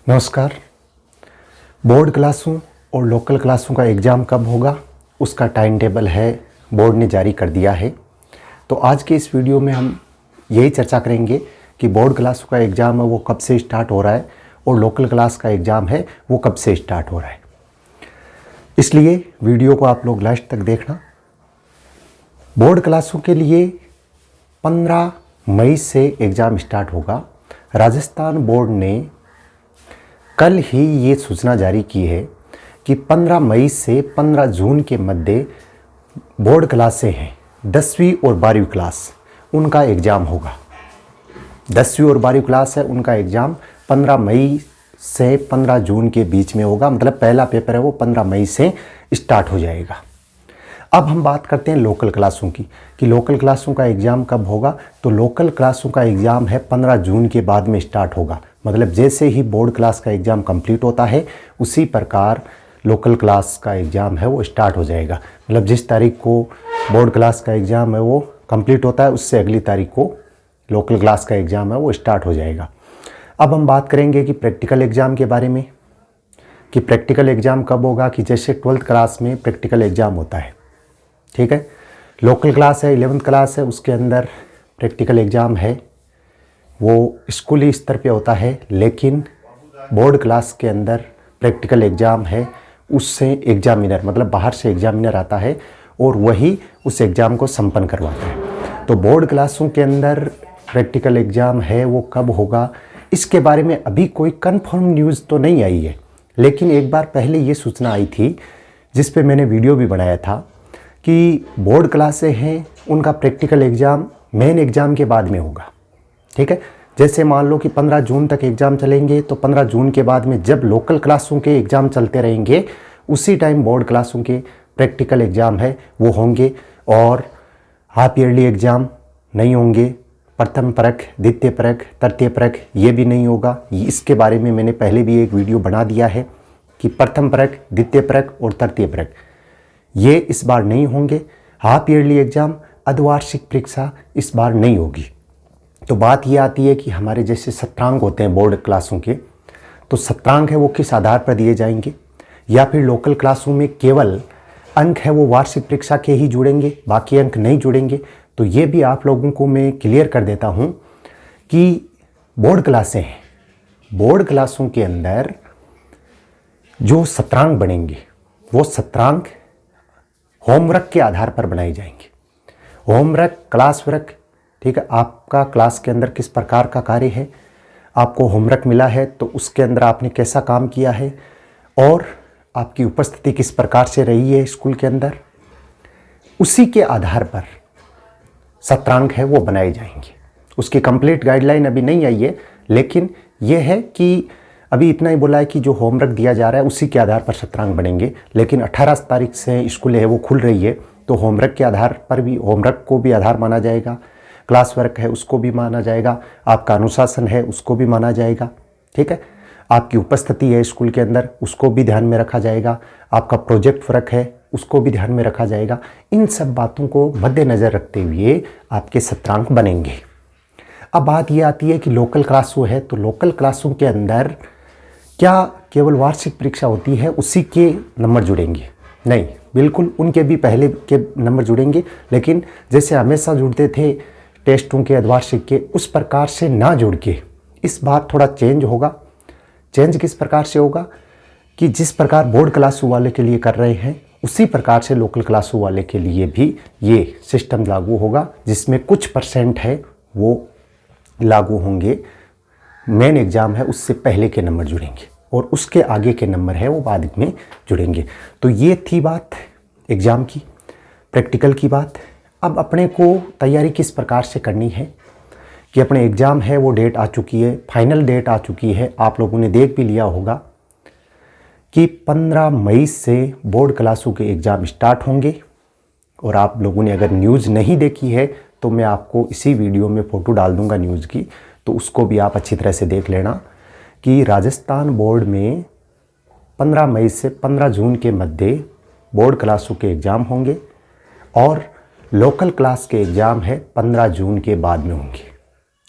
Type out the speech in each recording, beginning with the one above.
नमस्कार। बोर्ड क्लासों और लोकल क्लासों का एग्ज़ाम कब होगा उसका टाइम टेबल है बोर्ड ने जारी कर दिया है। तो आज के इस वीडियो में हम यही चर्चा करेंगे कि बोर्ड क्लासों का एग्ज़ाम है वो कब से स्टार्ट हो रहा है और लोकल क्लास का एग्ज़ाम है वो कब से स्टार्ट हो रहा है। इसलिए वीडियो को आप लोग लास्ट तक देखना। बोर्ड क्लासों के लिए 15 मई से एग्ज़ाम स्टार्ट होगा। राजस्थान बोर्ड ने कल ही ये सूचना जारी की है कि 15 मई से 15 जून के मध्य बोर्ड क्लासें हैं 10वीं और 12वीं क्लास, उनका एग्ज़ाम होगा। 10वीं और 12वीं क्लास है, उनका एग्ज़ाम 15 मई से 15 जून के बीच में होगा। मतलब पहला पेपर है वो 15 मई से स्टार्ट हो जाएगा। अब हम बात करते हैं लोकल क्लासों की कि लोकल क्लासों का एग्ज़ाम कब होगा। तो लोकल क्लासों का एग्ज़ाम है 15 जून के बाद में स्टार्ट होगा। मतलब जैसे ही बोर्ड क्लास का एग्ज़ाम कंप्लीट होता है उसी प्रकार लोकल क्लास का एग्ज़ाम है वो स्टार्ट हो जाएगा। मतलब जिस तारीख को बोर्ड क्लास का एग्ज़ाम है वो कंप्लीट होता है उससे अगली तारीख को लोकल क्लास का एग्ज़ाम है वो स्टार्ट हो जाएगा। अब हम बात करेंगे कि प्रैक्टिकल एग्ज़ाम के बारे में कि प्रैक्टिकल एग्ज़ाम कब होगा। कि जैसे 12th क्लास में प्रैक्टिकल एग्ज़ाम होता है, ठीक है। लोकल क्लास है 11th क्लास है, उसके अंदर प्रैक्टिकल एग्ज़ाम है वो स्कूली स्तर पे होता है। लेकिन बोर्ड क्लास के अंदर प्रैक्टिकल एग्ज़ाम है उससे एग्जामिनर मतलब बाहर से एग्जामिनर आता है और वही उस एग्ज़ाम को संपन्न करवाता है। तो बोर्ड क्लासों के अंदर प्रैक्टिकल एग्ज़ाम है वो कब होगा इसके बारे में अभी कोई कंफर्म न्यूज़ तो नहीं आई है। लेकिन एक बार पहले ये सूचना आई थी जिस पे मैंने वीडियो भी बनाया था कि बोर्ड क्लासें हैं उनका प्रैक्टिकल एग्ज़ाम मेन एग्ज़ाम के बाद में होगा, ठीक है। जैसे मान लो कि 15 जून तक एग्ज़ाम चलेंगे तो 15 जून के बाद में जब लोकल क्लासों के एग्ज़ाम चलते रहेंगे उसी टाइम बोर्ड क्लासों के प्रैक्टिकल एग्ज़ाम है वो होंगे। और हाफ ईयरली एग्ज़ाम नहीं होंगे, प्रथम परख, द्वितीय परख, तृतीय परख ये भी नहीं होगा। इसके बारे में मैंने पहले भी एक वीडियो बना दिया है कि प्रथम परख, द्वितीय परख और तृतीय परख ये इस बार नहीं होंगे। हाफ ईयरली एग्ज़ाम अर्धवार्षिक परीक्षा इस बार नहीं होगी। तो बात ये आती है कि हमारे जैसे सत्रांक होते हैं बोर्ड क्लासों के, तो सत्रांक है वो किस आधार पर दिए जाएंगे या फिर लोकल क्लासों में केवल अंक है वो वार्षिक परीक्षा के ही जुड़ेंगे, बाकी अंक नहीं जुड़ेंगे। तो ये भी आप लोगों को मैं क्लियर कर देता हूँ कि बोर्ड क्लासें हैं, बोर्ड क्लासों के अंदर जो सत्रांक बनेंगे वो सत्रांक होमवर्क के आधार पर बनाए जाएंगे। होमवर्क, क्लास वर्क, ठीक है। आपका क्लास के अंदर किस प्रकार का कार्य है, आपको होमवर्क मिला है तो उसके अंदर आपने कैसा काम किया है और आपकी उपस्थिति किस प्रकार से रही है स्कूल के अंदर, उसी के आधार पर सत्रांक है वो बनाए जाएंगे। उसकी कंप्लीट गाइडलाइन अभी नहीं आई है, लेकिन यह है कि अभी इतना ही बोला है कि जो होमवर्क दिया जा रहा है उसी के आधार पर सत्रांक बनेंगे। लेकिन 18 तारीख से स्कूल है वो खुल रही है तो होमवर्क के आधार पर भी होमवर्क को भी आधार माना जाएगा, क्लास वर्क है उसको भी माना जाएगा, आपका अनुशासन है उसको भी माना जाएगा, ठीक है। आपकी उपस्थिति है स्कूल के अंदर उसको भी ध्यान में रखा जाएगा, आपका प्रोजेक्ट वर्क है उसको भी ध्यान में रखा जाएगा। इन सब बातों को मद्देनज़र रखते हुए आपके सत्रांक बनेंगे। अब बात ये आती है कि लोकल क्लासों है तो लोकल क्लासों के अंदर क्या केवल वार्षिक परीक्षा होती है उसी के नंबर जुड़ेंगे? नहीं, बिल्कुल उनके भी पहले के नंबर जुड़ेंगे। लेकिन जैसे हमेशा जुड़ते थे टेस्टों के अर्धवार्षिक के उस प्रकार से ना जुड़ के इस बार थोड़ा चेंज होगा। चेंज किस प्रकार से होगा कि जिस प्रकार बोर्ड क्लासों वाले के लिए कर रहे हैं उसी प्रकार से लोकल क्लासों वाले के लिए भी ये सिस्टम लागू होगा, जिसमें कुछ % है वो लागू होंगे। मेन एग्ज़ाम है उससे पहले के नंबर जुड़ेंगे और उसके आगे के नंबर है वो बाद में जुड़ेंगे। तो ये थी बात एग्ज़ाम की, प्रैक्टिकल की बात। अब अपने को तैयारी किस प्रकार से करनी है कि अपने एग्ज़ाम है वो डेट आ चुकी है, फाइनल डेट आ चुकी है। आप लोगों ने देख भी लिया होगा कि 15 मई से बोर्ड क्लासों के एग्ज़ाम स्टार्ट होंगे। और आप लोगों ने अगर न्यूज़ नहीं देखी है तो मैं आपको इसी वीडियो में फ़ोटो डाल दूंगा न्यूज़ की, तो उसको भी आप अच्छी तरह से देख लेना कि राजस्थान बोर्ड में 15 मई से 15 जून के मध्य बोर्ड क्लासों के एग्ज़ाम होंगे और लोकल क्लास के एग्ज़ाम है 15 जून के बाद में होंगे।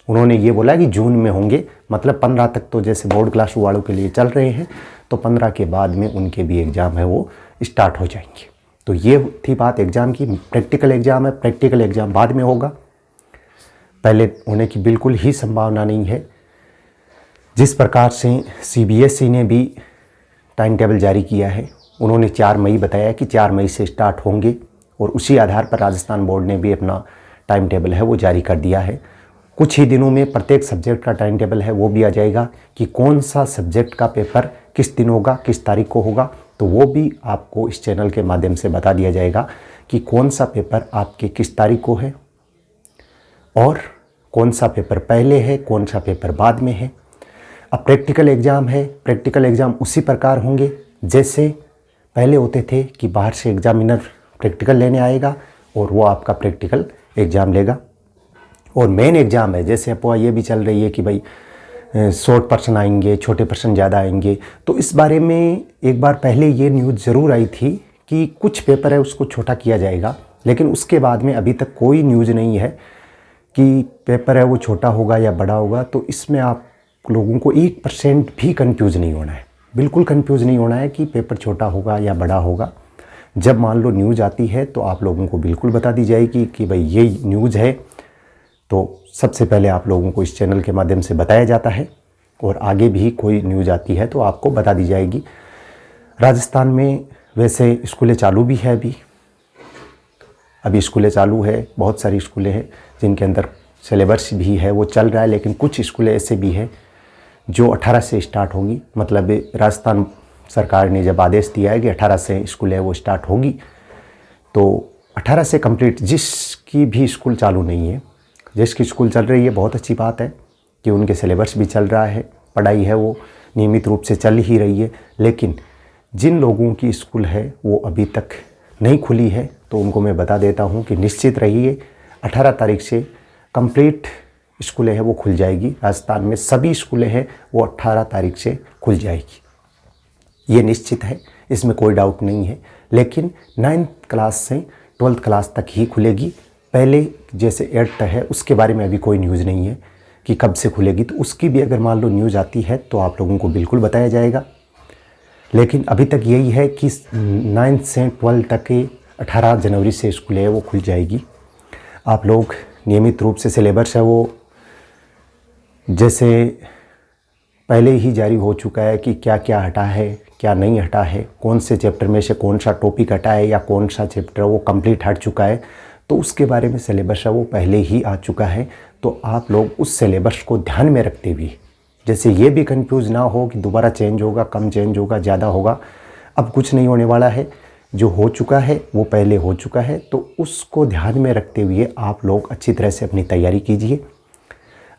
उन्होंने ये बोला कि जून में होंगे, मतलब 15 तक तो जैसे बोर्ड क्लास वालों के लिए चल रहे हैं, तो 15 के बाद में उनके भी एग्ज़ाम है वो स्टार्ट हो जाएंगे। तो ये थी बात एग्ज़ाम की। प्रैक्टिकल एग्ज़ाम है, प्रैक्टिकल एग्ज़ाम बाद में होगा, पहले होने की बिल्कुल ही संभावना नहीं है। जिस प्रकार से CBSE ने भी टाइम टेबल जारी किया है, उन्होंने 4 मई बताया कि 4 मई से स्टार्ट होंगे, और उसी आधार पर राजस्थान बोर्ड ने भी अपना टाइम टेबल है वो जारी कर दिया है। कुछ ही दिनों में प्रत्येक सब्जेक्ट का टाइम टेबल है वो भी आ जाएगा कि कौन सा सब्जेक्ट का पेपर किस दिन होगा, किस तारीख को होगा, तो वो भी आपको इस चैनल के माध्यम से बता दिया जाएगा कि कौन सा पेपर आपके किस तारीख को है और कौन सा पेपर पहले है, कौन सा पेपर बाद में है। अब प्रैक्टिकल एग्ज़ाम है, प्रैक्टिकल एग्ज़ाम उसी प्रकार होंगे जैसे पहले होते थे कि बाहर से एग्जामिनर प्रैक्टिकल लेने आएगा और वो आपका प्रैक्टिकल एग्ज़ाम लेगा। और मेन एग्ज़ाम है, जैसे अफवाह ये भी चल रही है कि भाई शॉर्ट पर्सन आएंगे, छोटे पर्सन ज़्यादा आएंगे, तो इस बारे में एक बार पहले ये न्यूज़ ज़रूर आई थी कि कुछ पेपर है उसको छोटा किया जाएगा, लेकिन उसके बाद में अभी तक कोई न्यूज़ नहीं है कि पेपर है वो छोटा होगा या बड़ा होगा। तो इसमें आप लोगों को 1% भी कंफ्यूज नहीं होना है, बिल्कुल कंफ्यूज नहीं होना है कि पेपर छोटा होगा या बड़ा होगा। जब मान लो न्यूज़ आती है तो आप लोगों को बिल्कुल बता दी जाएगी कि भाई ये न्यूज़ है, तो सबसे पहले आप लोगों को इस चैनल के माध्यम से बताया जाता है, और आगे भी कोई न्यूज़ आती है तो आपको बता दी जाएगी। राजस्थान में वैसे स्कूलें चालू भी है, अभी स्कूलें चालू है, बहुत सारी स्कूलें हैं जिनके अंदर सिलेबस भी है वो चल रहा है, लेकिन कुछ स्कूलें ऐसे भी हैं जो 18 से स्टार्ट होगी। मतलब राजस्थान सरकार ने जब आदेश दिया है कि 18 से स्कूलें वो स्टार्ट होगी, तो 18 से कंप्लीट जिसकी भी स्कूल चालू नहीं है, जिसकी स्कूल चल रही है, बहुत अच्छी बात है कि उनके सिलेबस भी चल रहा है, पढ़ाई है वो नियमित रूप से चल ही रही है। लेकिन जिन लोगों की स्कूल है वो अभी तक नहीं खुली है, तो उनको मैं बता देता हूँ कि निश्चित रहिए 18 तारीख से कंप्लीट स्कूलें हैं वो खुल जाएगी। राजस्थान में सभी स्कूलें हैं वो 18 तारीख से खुल जाएगी, ये निश्चित है, इसमें कोई डाउट नहीं है। लेकिन 9th क्लास से 12th क्लास तक ही खुलेगी। पहले जैसे 8th है उसके बारे में अभी कोई न्यूज़ नहीं है कि कब से खुलेगी, तो उसकी भी अगर मान लो न्यूज़ आती है तो आप लोगों को बिल्कुल बताया जाएगा। लेकिन अभी तक यही है कि 9th से 12th तक 18 जनवरी से स्कूलें है वो खुल जाएगी। आप लोग नियमित रूप से सिलेबस है वो जैसे पहले ही जारी हो चुका है कि क्या क्या हटा है, क्या नहीं हटा है, कौन से चैप्टर में से कौन सा टॉपिक हटा है या कौन सा चैप्टर वो कंप्लीट हट चुका है, तो उसके बारे में सिलेबस है वो पहले ही आ चुका है। तो आप लोग उस सिलेबस को ध्यान में रखते हुए, जैसे ये भी कंफ्यूज ना हो कि दोबारा चेंज होगा, कम चेंज होगा, ज़्यादा होगा, अब कुछ नहीं होने वाला है। जो हो चुका है वो पहले हो चुका है, तो उसको ध्यान में रखते हुए आप लोग अच्छी तरह से अपनी तैयारी कीजिए।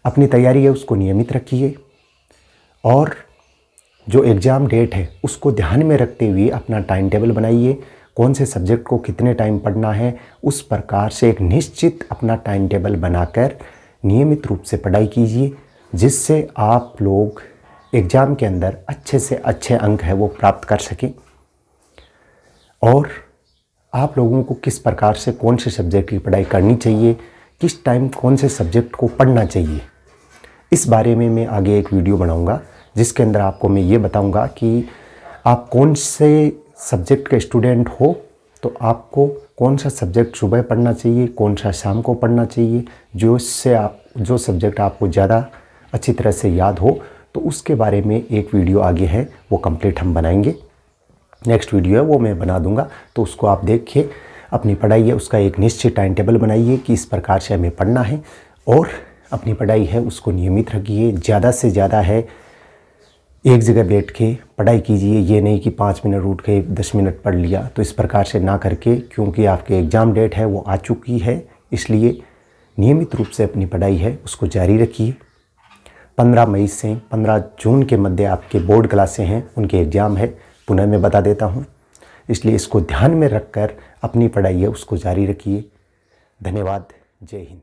अपनी तैयारी है उसको नियमित रखिए, और जो एग्ज़ाम डेट है उसको ध्यान में रखते हुए अपना टाइम टेबल बनाइए। कौन से सब्जेक्ट को कितने टाइम पढ़ना है, उस प्रकार से एक निश्चित अपना टाइम टेबल बनाकर नियमित रूप से पढ़ाई कीजिए, जिससे आप लोग एग्ज़ाम के अंदर अच्छे से अच्छे अंक है वो प्राप्त कर सकें। और आप लोगों को किस प्रकार से कौन से सब्जेक्ट की पढ़ाई करनी चाहिए, किस टाइम कौन से सब्जेक्ट को पढ़ना चाहिए, इस बारे में मैं आगे एक वीडियो बनाऊंगा, जिसके अंदर आपको मैं ये बताऊंगा कि आप कौन से सब्जेक्ट के स्टूडेंट हो, तो आपको कौन सा सब्जेक्ट सुबह पढ़ना चाहिए, कौन सा शाम को पढ़ना चाहिए, जो सब्जेक्ट आपको ज़्यादा अच्छी तरह से याद हो, तो उसके बारे में एक वीडियो आगे है वो कंप्लीट हम बनाएंगे। नेक्स्ट वीडियो है वो मैं बना दूंगा, तो उसको आप देखिए, अपनी पढ़ाई है उसका एक निश्चित टाइम टेबल बनाइए कि इस प्रकार से हमें पढ़ना है, और अपनी पढ़ाई है उसको नियमित रखिए। ज़्यादा से ज़्यादा है एक जगह बैठ के पढ़ाई कीजिए, ये नहीं कि 5 मिनट उठ के 10 मिनट पढ़ लिया, तो इस प्रकार से ना करके, क्योंकि आपके एग्ज़ाम डेट है वो आ चुकी है, इसलिए नियमित रूप से अपनी पढ़ाई है उसको जारी रखिए। 15 मई से 15 जून के मध्य आपके बोर्ड क्लासें हैं, उनके एग्ज़ाम है, पुनः मैं बता देता हूँ, इसलिए इसको ध्यान में रखकर अपनी पढ़ाई है उसको जारी रखिए। धन्यवाद, जय हिंद।